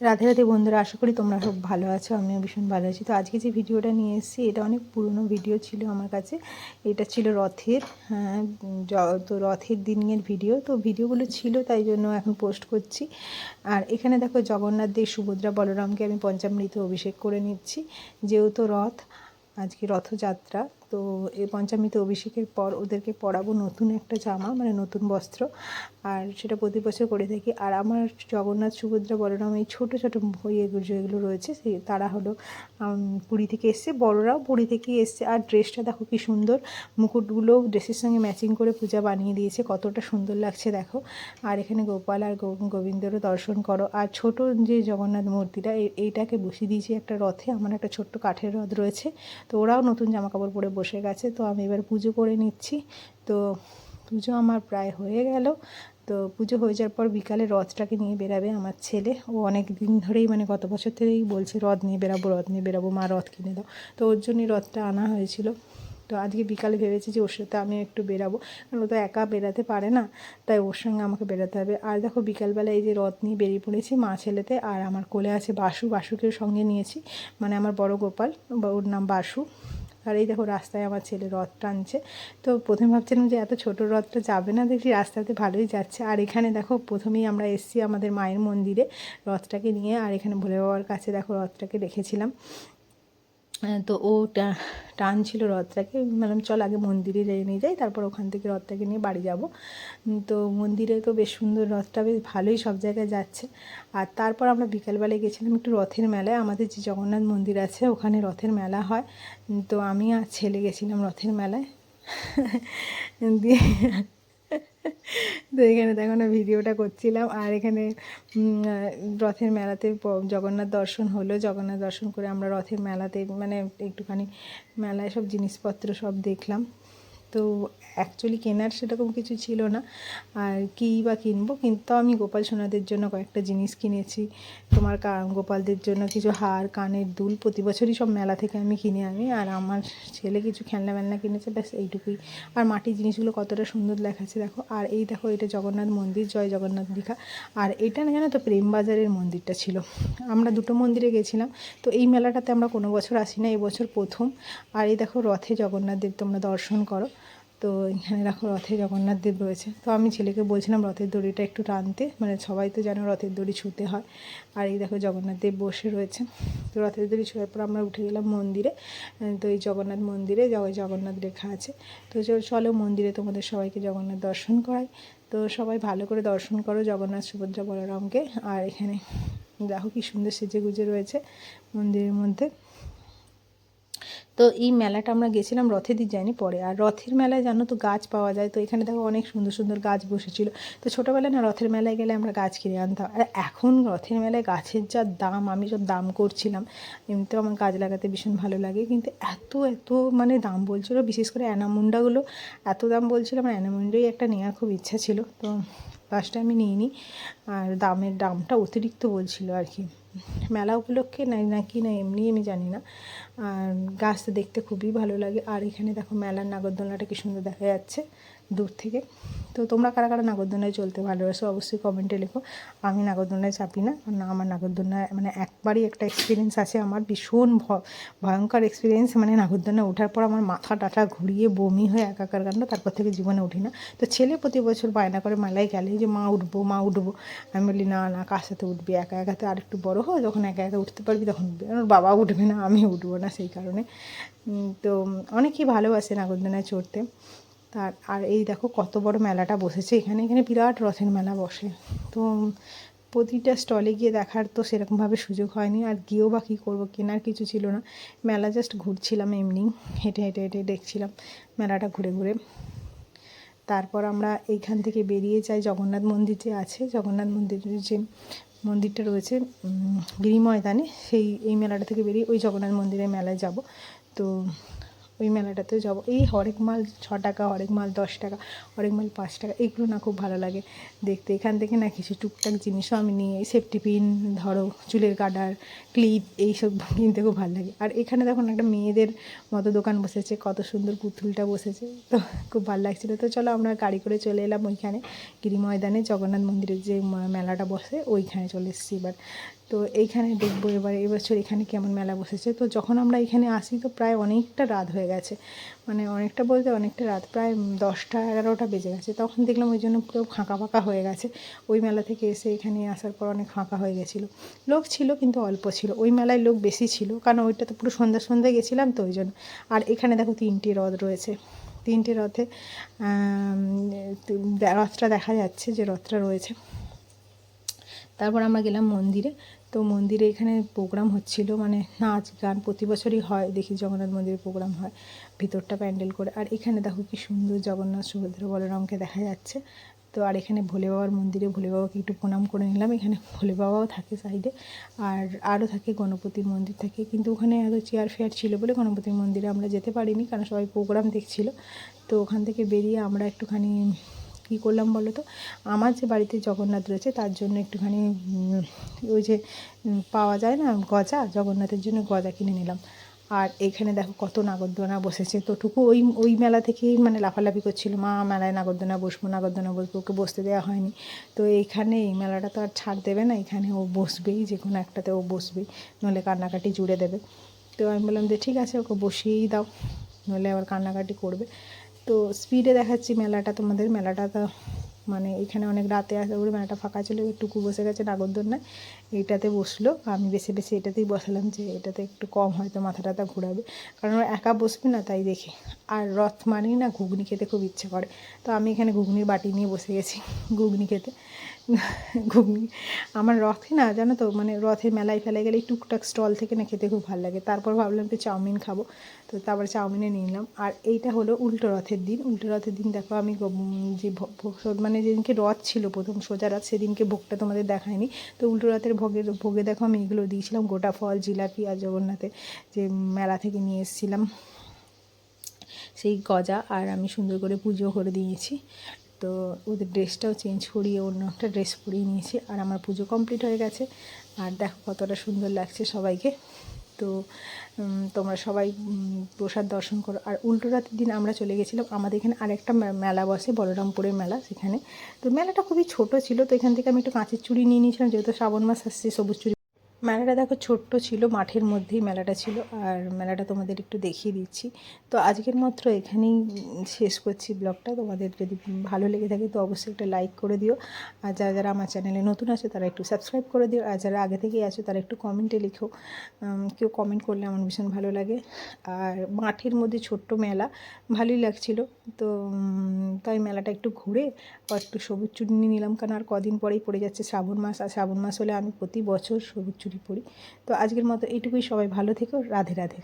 রাধে রাধে বন্ধুরা, আশা করি তোমরা সব ভালো আছো। আমিও ভীষণ ভালো আছি। তো আজকে যে ভিডিওটা নিয়ে এসেছি এটা অনেক পুরনো ভিডিও ছিল আমার কাছে। এটা ছিল রথের, তো রথের দিনের ভিডিও। তো ভিডিওগুলো ছিল তাই জন্য এখন পোস্ট করছি। আর এখানে দেখো জগন্নাথ দেব, সুভদ্রা, বলরামকে আমি পঞ্চামৃত অভিষেক করে নিচ্ছি। যেহেতু রথ, আজকে রথযাত্রা, তো এই পঞ্চামৃত অভিষেকের পর ওদেরকে পরাবো নতুন একটা জামা, মানে নতুন বস্ত্র। আর সেটা প্রতি বছর করে থাকি। আর আমার জগন্নাথ, সুভদ্রা, বলরাম এই ছোটো ছোটো যেগুলো রয়েছে সেই তারা হলো পুরী থেকে এসছে, বড়রাও পুরী থেকেই এসছে। আর ড্রেসটা দেখো কি সুন্দর, মুকুটগুলো ড্রেসের সঙ্গে ম্যাচিং করে পূজা বানিয়ে দিয়েছে, কতটা সুন্দর লাগছে দেখো। আর এখানে গোপাল আর গোবিন্দেরও দর্শন করো। আর ছোট যে জগন্নাথ মূর্তিটা এইটাকে বসিয়ে দিয়েছি একটা রথে। আমার একটা ছোট্ট কাঠের রথ রয়েছে, তো ওরাও নতুন জামাকাপড় পরে বসে গেছে। তো আমি এবার পুজো করে নিচ্ছি। তো পুজো আমার প্রায় হয়ে গেল। তো পুজো হয়ে যাওয়ার পর বিকালে রথটাকে নিয়ে বেরাবে আমার ছেলে। ও অনেক দিন ধরেই, মানে গত বছর থেকেই বলছে রথ নিয়ে বেরাবো, রথ নিয়ে বেরাবো, মা রথ কিনে দাও। তো ওর জন্যই রথটা আনা হয়েছিল। তো আজকে বিকালে ভেবেছি যে ওর সাথে আমি একটু বেরাবো, কারণ ও তো একা বেরাতে পারে না, তাই ওর সঙ্গে আমাকে বেরাতে হবে। আর দেখো বিকালবেলা এই যে রথ নিয়ে বেরিয়ে পড়েছি মা ছেলেতে। আর আমার কোলে আছে বাসু, বাসুকেও সঙ্গে নিয়েছি, মানে আমার বড় গোপাল, ওর নাম বাসু। আর এই দেখো রাস্তায় আমার ছেলে রথ টানছে। তো প্রথমে ভাবছিলাম যে এত ছোট রথটা যাবে না, দেখি রাস্তাতে ভালোই যাচ্ছে। আর এখানে দেখো প্রথমেই আমরা এসেছি আমাদের মায়ের মন্দিরে রথটাকে নিয়ে। আর এখানে ভোলে বাবার কাছে দেখো রথটাকে রেখেছিলাম। তো ও টানছিল রথটাকে, মানে চল আগে মন্দিরে নিয়ে যাই, তারপর ওখান থেকে রথটাকে নিয়ে বাড়ি যাব। তো মন্দিরে তো বেশ সুন্দর, রথটা বেশ ভালোই সব জায়গায় যাচ্ছে। আর তারপর আমরা বিকালবেলায় গেছিলাম একটু রথের মেলায়। আমাদের যে জগন্নাথ মন্দির আছে ওখানে রথের মেলা হয়। তো আমি আর ছেলে গেছিলাম রথের মেলায়। দিয়ে তো এখানে দেখো না ভিডিওটা করছিলাম। আর এখানে রথের মেলাতে জগন্নাথ দর্শন হলো। জগন্নাথ দর্শন করে আমরা রথের মেলাতে, মানে একটুখানি মেলায় সব জিনিসপত্র সব দেখলাম। তো অ্যাকচুয়ালি কেনার সেরকম কিছু ছিল না, আর কী বা কিনবো, কিন্তু আমি গোপাল সোনাদের জন্য কয়েকটা জিনিস কিনেছি। তোমার গোপালদের জন্য কিছু হার, কানের দুল প্রতি বছরই সব মেলা থেকে আমি কিনে আনি। আর আমার ছেলে কিছু খেলনা বেলনা কিনেছে, ব্যাস এইটুকুই। আর মাটির জিনিসগুলো কতটা সুন্দর দেখাচ্ছে দেখো। আর এই দেখো এটা জগন্নাথ মন্দির, জয় জগন্নাথ লেখা। আর এটা না জানো তো প্রেমবাজারের মন্দিরটা ছিল। আমরা দুটো মন্দিরে গেছিলাম। তো এই মেলাটাতে আমরা কোনো বছর আসি না, এই বছর প্রথম। আর এই দেখো রথে জগন্নাথ দেব তোমরা দর্শন করো। তো এখানে দেখো রথে জগন্নাথ দেব রয়েছে। তো আমি ছেলেকে বলছিলাম রথের দড়িটা একটু টানতে, মানে সবাই তো জানো রথের দড়ি ছুঁতে হয়। আর এই দেখো জগন্নাথ দেব বসে রয়েছে। তো রথের দড়ি ছোঁয়ার পর আমরা উঠে গেলাম মন্দিরে। তো এই জগন্নাথ মন্দিরে জগন্নাথ লেখা আছে। তো চলো মন্দিরে তোমাদের সবাইকে জগন্নাথ দর্শন করাই। তো সবাই ভালো করে দর্শন করো জগন্নাথ, সুভদ্রা, বলরামকে। আর এখানে দেখো কি সুন্দর সেজে গুজে রয়েছে মন্দিরের মধ্যে। তো এই মেলাটা আমরা গেছিলাম, রথের দিন যাইনি, পরে। আর রথের মেলায় জানো তো গাছ পাওয়া যায়। তো এখানে দেখো অনেক সুন্দর সুন্দর গাছ বসেছিল। তো ছোটোবেলায় না রথের মেলায় গেলে আমরা গাছ কিনে আনতাম। আর এখন রথের মেলায় গাছের যা দাম, আমি সব দাম করছিলাম। এমনিতেও আমার গাছ লাগাতে ভীষণ ভালো লাগে, কিন্তু এত এত মানে দাম বলছিল, বিশেষ করে অ্যানামুন্ডাগুলো এত দাম বলছিল। আমার অ্যানামুন্ডাই একটা নেওয়ার খুব ইচ্ছা ছিল, তো গাছটা আমি নিইনি। আর দামটা অতিরিক্ত বলছিল আর কি, মেলা উপলক্ষে নাই নাকি না এমনি আমি জানি না। আর গাছটা দেখতে খুবই ভালো লাগে। আর এখানে দেখো মেলার নাগরদোলনাটা কি সুন্দর দেখা যাচ্ছে দূর থেকে। তো তোমরা কারা কারা নাগরদোলনায় চলতে ভালোবাসো অবশ্যই কমেন্টে লেখো। আমি নাগরদোলনায় চাপি না, না আমার নাগরদোলনায় মানে একবারই একটা এক্সপিরিয়েন্স আছে আমার, ভীষণ ভয়ঙ্কর এক্সপিরিয়েন্স। মানে নাগরদোলনায় ওঠার পর আমার মাথা টাটা ঘুরিয়ে বমি হয়ে একাকার কাণ্ড, তারপর থেকে জীবনে উঠি না। তো ছেলে প্রতি বছর বায়না করে মেলায় গেলে যে মা উঠবো, মা উঠবো। আমি বলি না না, কার সাথে উঠবি, একা একাতে আর একটু বড়ো হয় যখন একা একা উঠতে পারবি তখন উঠবি। আমার বাবা উঠবে না, আমি উঠবো না, সেই কারণে। তো অনেকেই ভালোবাসে নাগরদোলনায় চড়তে। আর এই দেখো কত বড় মেলাটা বসেছে এখানে। এখানে বিরাট রথের মেলা বসে। তো প্রতিটা স্টলে গিয়ে দেখার তো সেরকমভাবে সুযোগ হয়নি। আর গিয়েও বা কী করবো, কেনার কিছু ছিল না। মেলা জাস্ট ঘুরছিলাম এমনি, হেঁটে হেঁটে হেঁটে দেখছিলাম মেলাটা ঘুরে ঘুরে। তারপর আমরা এইখান থেকে বেরিয়ে যাই জগন্নাথ মন্দির যে আছে, জগন্নাথ মন্দিরের যে মন্দিরটা রয়েছে গিরি ময়দানে, এই মেলাটা থেকে বেরিয়ে ওই জগন্নাথ মন্দিরের মেলায় যাব। তো ওই মেলাটাতেও যাবো। এই হরেক মাল 6 টাকা, হরেক মাল 10 টাকা, হরেক মাল 5 টাকা, এগুলো না খুব ভালো লাগে দেখতে। এখান থেকে না কিছু টুকটাক জিনিসও আমি নিয়ে, সেফটি পিন ধরো, চুলের কাটার, ক্লিপ, এইসব কিনতে খুব ভালো লাগে। আর এখানে দেখুন একটা মেয়েদের মতো দোকান বসেছে, কত সুন্দর পুতুলটা বসেছে, তো খুব ভালো লাগছিলো। তো চলো আমরা গাড়ি করে চলে এলাম ওইখানে গিরি ময়দানে, জগন্নাথ মন্দিরের যে মেলাটা বসে ওইখানে চলে এসেছি এবার। তো এইখানে দেখবো এবার এবছর এখানে কেমন মেলা বসেছে। তো যখন আমরা এখানে আসি তো প্রায় অনেকটা রাত হয়ে গেছে, মানে অনেকটা বলতে অনেকটা রাত, প্রায় 10টা 11টা বেজে গেছে। তখন দেখলাম ওই জন্য পুরো ফাঁকা ফাঁকা হয়ে গেছে। ওই মেলা থেকে এসে এখানে আসার পর অনেক ফাঁকা হয়ে গেছিলো, লোক ছিল কিন্তু অল্প ছিল। ওই মেলায় লোক বেশি ছিল কারণ ওইটা তো পুরো সন্ধ্যায় গেছিলাম তো ওই জন্য। আর এখানে দেখো 3টে রথ রয়েছে, 3টে রথে রথটা দেখা যাচ্ছে যে রথটা রয়েছে। তারপর আমরা গেলাম মন্দিরে। তো মন্দিরে এখানে প্রোগ্রাম হচ্ছিল, মানে নাচ গান প্রতি বছরই হয়, দেখি জগন্নাথ মন্দিরে প্রোগ্রাম হয় ভিতরটা প্যান্ডেল করে। আর এখানে দেখো কি সুন্দর জগন্নাথ, সুভদ্রা, বলরামকে দেখা যাচ্ছে। তো আর এখানে ভোলে বাবার মন্দিরে ভোলে বাবাকে একটু প্রণাম করে নিলাম। এখানে ভোলে বাবাও থাকে সাইডে, আর আরও থাকে গণপতির মন্দির থাকে, কিন্তু ওখানে এত চেয়ার ফেয়ার ছিল বলে গণপতির মন্দিরে আমরা যেতে পারিনি, কারণ সবাই প্রোগ্রাম দেখছিল। তো ওখান থেকে বেরিয়ে আমরা একটুখানি কী করলাম বলো তো, আমার যে বাড়িতে জগন্নাথ রয়েছে তার জন্য একটুখানি ওই যে পাওয়া যায় না গজা, জগন্নাথের জন্য গজা কিনে নিলাম। আর এইখানে দেখো কত নাগরদোলনা বসেছে। তো টুকু ওই মেলা থেকেই মানে লাফালাফি করছিল, মা মেলায় নাগরদোলনা বসবো, নাগরদোলনা বসবো, ওকে বসতে দেওয়া হয়নি। তো এইখানে এই মেলাটা তো আর ছাড় দেবে না, এখানে ও বসবেই, যে কোনো একটাতে ও বসবেই, নইলে কান্নাকাটি জুড়ে দেবে। তো আমি বললাম যে ঠিক আছে ওকে বসিয়েই দাও, নইলে আবার কান্নাকাটি করবে। তো স্পিডে দেখাচ্ছি মেলাটা তোমাদের। মেলাটা তো মানে এখানে অনেক রাতে আসে বলে মেলাটা ফাঁকা ছিল, টুকু বসে গেছে নাগরদোলনায়, এইটাতে বসলো। আমি বেশি বেশি এটাতেই বসালাম, যে এটাতে একটু কম হয়তো মাথা টাথা ঘোরাবে, কারণ ওরা একা বসবে না তাই দেখি। আর রথ মানেই না ঘুগনি খেতে খুব ইচ্ছে করে, তো আমি এখানে ঘুগনির বাটি নিয়ে বসে গেছি ঘুগনি খেতে। ঘুগনি আমার রথে না জানো তো, মানে রথে মেলায় ফেলায় গেলে টুকটাক স্টল থেকে না খেতে খুব ভালো লাগে। তারপর ভাবলাম একটু চাউমিন খাবো, তো তারপরে চাউমিনে নিয়ে নিলাম। আর এইটা হলো উল্টো রথের দিন। উল্টো রথের দিন দেখো আমি যে মানে যেদিনকে রথ ছিল প্রথম সোজা রথ, সেদিনকে ভোগটা তোমাদের দেখায়নি। তো উল্টো রথের ভোগে দেখো আমি এগুলো দিয়েছিলাম, গোটা ফল, জিলাপি, আর জগন্নাথে যে মেলা থেকে নিয়ে এসেছিলাম সেই গজা। আর আমি সুন্দর করে পুজো করে দিয়েছি। তো ওদের ড্রেসটাও চেঞ্জ করিয়ে অন্য একটা ড্রেস পরিয়ে নিয়েছি, আর আমার পুজো কমপ্লিট হয়ে গেছে। আর দেখো কতটা সুন্দর লাগছে সবাইকে। তো তোমরা সবাই প্রসাদ দর্শন করো। আর উল্টো রাতের দিন আমরা চলে গেছিলাম, আমাদের এখানে আরেকটা মেলা বসে, বলরামপুরের মেলা, সেখানে। তো মেলাটা খুবই ছোট ছিল, তো এখান থেকে আমি একটু কাঁচের চুড়ি নিয়ে নিয়েছিলাম, যেহেতু শ্রাবণ মাস আসছে, সবুজ চুড়ি। মেলাটা দেখো ছোট্ট ছিল, মাঠের মধ্যেই মেলাটা ছিল। আর মেলাটা তোমাদের একটু দেখিয়ে দিচ্ছি। তো আজকের মাত্র এখানেই শেষ করছি ব্লগটা। তোমাদের যদি ভালো লেগে থাকে তো অবশ্যই একটা লাইক করে দিও, আর যারা যারা আমার চ্যানেলে নতুন আছে তারা একটু সাবস্ক্রাইব করে দিও, আর যারা আগে থেকেই আছো তারা একটু কমেন্টে লিখো। কেউ কমেন্ট করলে আমার ভীষণ ভালো লাগে। আর মাঠের মধ্যে ছোট্ট মেলা, ভালোই লাগছিল। তো তাই মেলাটা একটু ঘুরে একটু সবুজ চুড়ি নিয়ে নিলাম, কারণ আর কদিন পরেই পড়ে যাচ্ছে শ্রাবণ মাস, আর শ্রাবণ মাস হলে আমি প্রতি বছর সবুজ চুড়ি পরি। তো আজকের মতো এইটুকুই, সবাই ভালো থেকো, রাধে রাধে।